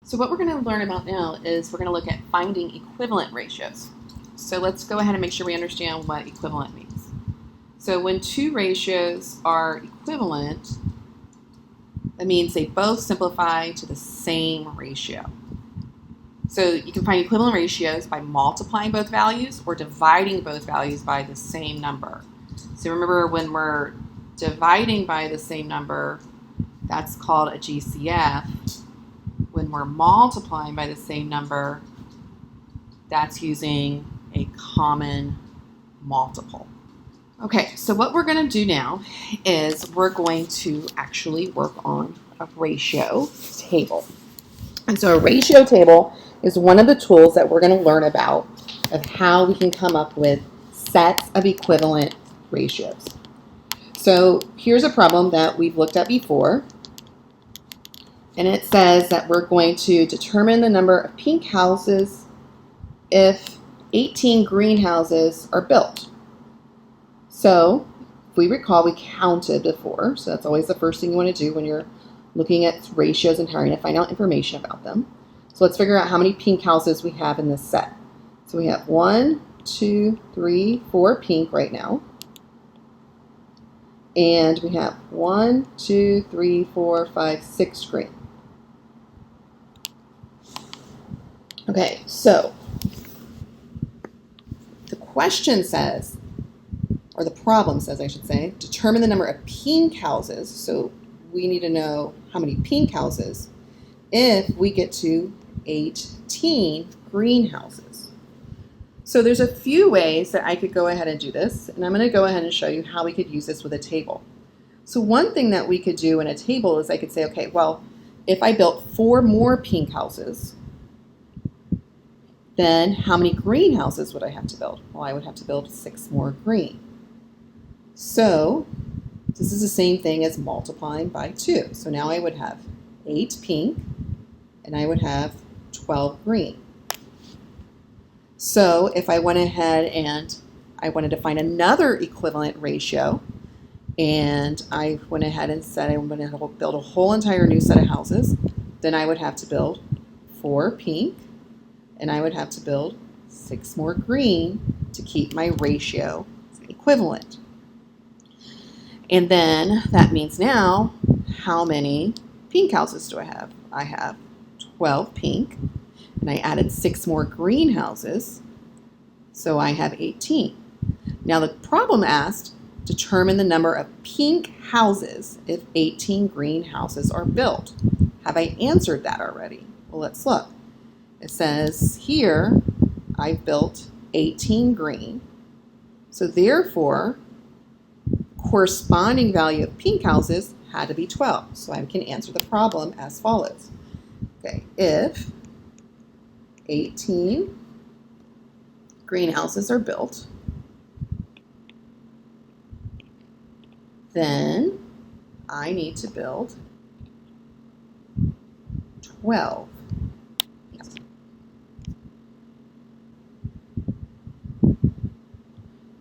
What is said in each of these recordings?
So what we're going to learn about now is we're going to look at finding equivalent ratios. So let's go ahead and make sure we understand what equivalent means. So when two ratios are equivalent, that means they both simplify to the same ratio. So you can find equivalent ratios by multiplying both values or dividing both values by the same number. So remember, when we're dividing by the same number, that's called a GCF. When we're multiplying by the same number, that's using a common multiple. Okay, so what we're going to do now is we're going to actually work on a ratio table. And so a ratio table is one of the tools that we're going to learn about of how we can come up with sets of equivalent ratios. So here's a problem that we've looked at before. And it says that we're going to determine the number of pink houses if 18 greenhouses are built. So if we recall, we counted before. So that's always the first thing you want to do when you're looking at ratios and trying to find out information about them. So let's figure out how many pink houses we have in this set. So we have 1, 2, 3, 4 pink right now. And we have 1, 2, 3, 4, 5, 6 green. Okay, so the question says, or the problem says, I should say, determine the number of pink houses. So we need to know how many pink houses if we get to 18 greenhouses. So there's a few ways that I could go ahead and do this, and I'm going to go ahead and show you how we could use this with a table. So one thing that we could do in a table is I could say, okay, well, if I built 4 more pink houses, then how many greenhouses would I have to build? Well, I would have to build 6 more green. So this is the same thing as multiplying by 2. So now I would have 8 pink and I would have 12 green. So if I went ahead and I wanted to find another equivalent ratio, and I went ahead and said I'm going to build a whole entire new set of houses, then I would have to build 4 pink and I would have to build 6 more green to keep my ratio equivalent. And then that means now, how many pink houses do I have? I have 12 pink, and I added 6 more green houses, so I have 18. Now the problem asked, determine the number of pink houses if 18 green houses are built. Have I answered that already? Well, let's look. It says here, I've built 18 green, so therefore, corresponding value of pink houses had to be 12. So I can answer the problem as follows. Okay, if 18 greenhouses are built, then I need to build 12.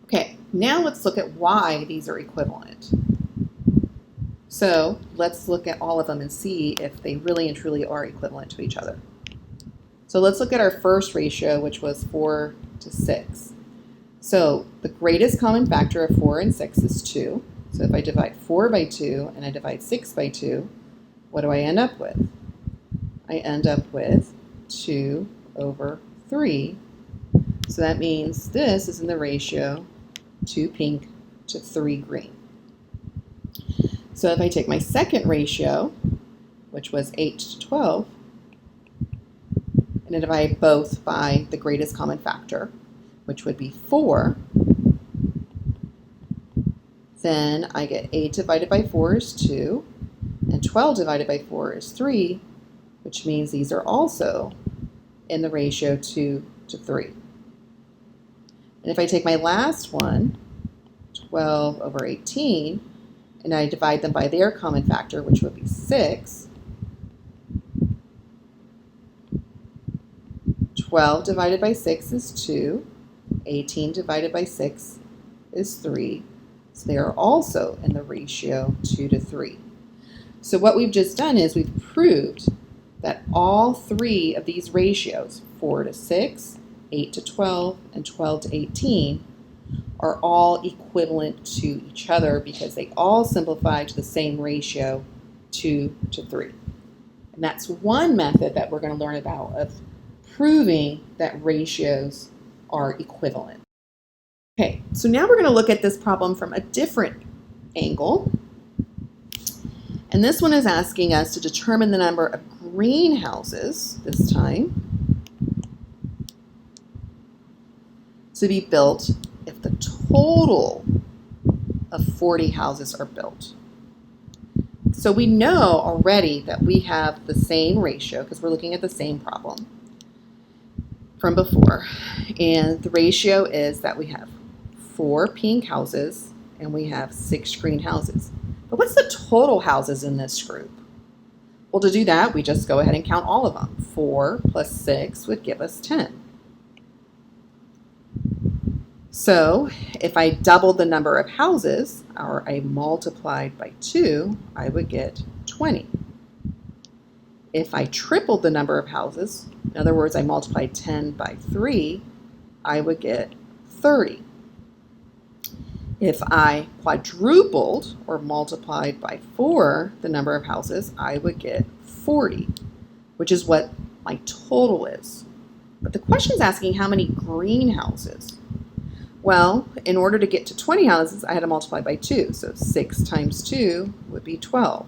Okay, now let's look at why these are equivalent. So let's look at all of them and see if they really and truly are equivalent to each other. So let's look at our first ratio, which was 4 to 6. So the greatest common factor of 4 and 6 is 2. So if I divide 4 by 2 and I divide 6 by 2, what do I end up with? I end up with 2 over 3. So that means this is in the ratio 2 pink to 3 green. So if I take my second ratio, which was 8 to 12, and I divide both by the greatest common factor, which would be 4, then I get 8 divided by 4 is 2, and 12 divided by 4 is 3, which means these are also in the ratio 2 to 3. And if I take my last one, 12 over 18, and I divide them by their common factor, which would be 6, 12 divided by 6 is 2, 18 divided by 6 is 3, so they are also in the ratio 2 to 3. So what we've just done is we've proved that all three of these ratios, 4 to 6, 8 to 12, and 12 to 18, are all equivalent to each other because they all simplify to the same ratio, 2 to 3. And that's one method that we're going to learn about of proving that ratios are equivalent. Okay, so now we're going to look at this problem from a different angle. And this one is asking us to determine the number of greenhouses this time to be built if the total of 40 houses are built. So we know already that we have the same ratio because we're looking at the same problem from before. And the ratio is that we have 4 pink houses and we have 6 green houses. But what's the total houses in this group? Well, to do that, we just go ahead and count all of them. 4 plus 6 would give us 10. So if I doubled the number of houses, or I multiplied by 2, I would get 20. If I tripled the number of houses, in other words, I multiplied 10 by 3, I would get 30. If I quadrupled or multiplied by 4 the number of houses, I would get 40, which is what my total is. But the question is asking how many greenhouses. Well, in order to get to 20 houses, I had to multiply by 2. So 6 times 2 would be 12.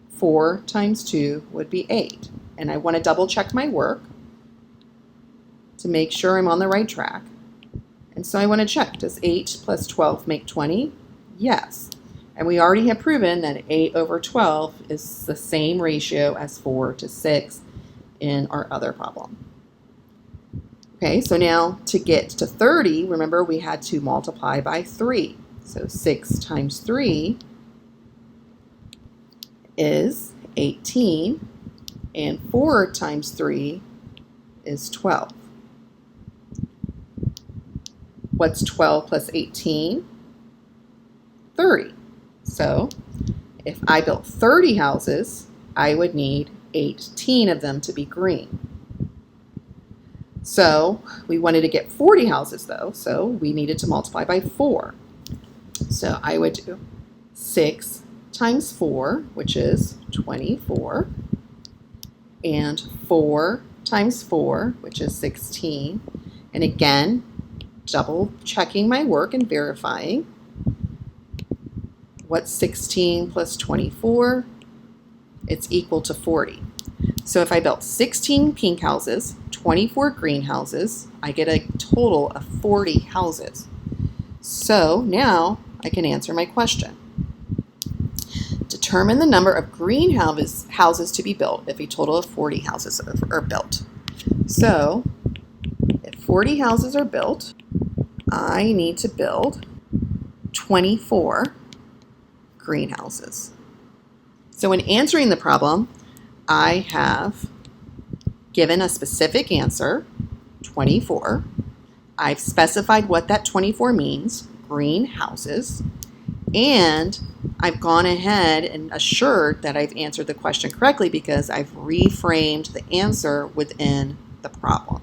4 times 2 would be 8. And I want to double check my work to make sure I'm on the right track. And so I want to check, does 8 plus 12 make 20? Yes. And we already have proven that 8 over 12 is the same ratio as 4 to 6 in our other problem. Okay, so now to get to 30, remember we had to multiply by 3. So 6 times 3 is 18, and 4 times 3 is 12. What's 12 plus 18? 30. So if I built 30 houses, I would need 18 of them to be green. So we wanted to get 40 houses though, so we needed to multiply by 4. So I would do 6 times 4, which is 24, and 4 times 4, which is 16. And again, double checking my work and verifying. What's 16 plus 24? It's equal to 40. So if I built 16 pink houses, 24 green houses, I get a total of 40 houses. So now I can answer my question. Determine the number of green houses to be built if a total of 40 houses are built. So if 40 houses are built, I need to build 24 greenhouses. So in answering the problem, I have given a specific answer, 24. I've specified what that 24 means, greenhouses, and I've gone ahead and assured that I've answered the question correctly because I've reframed the answer within the problem.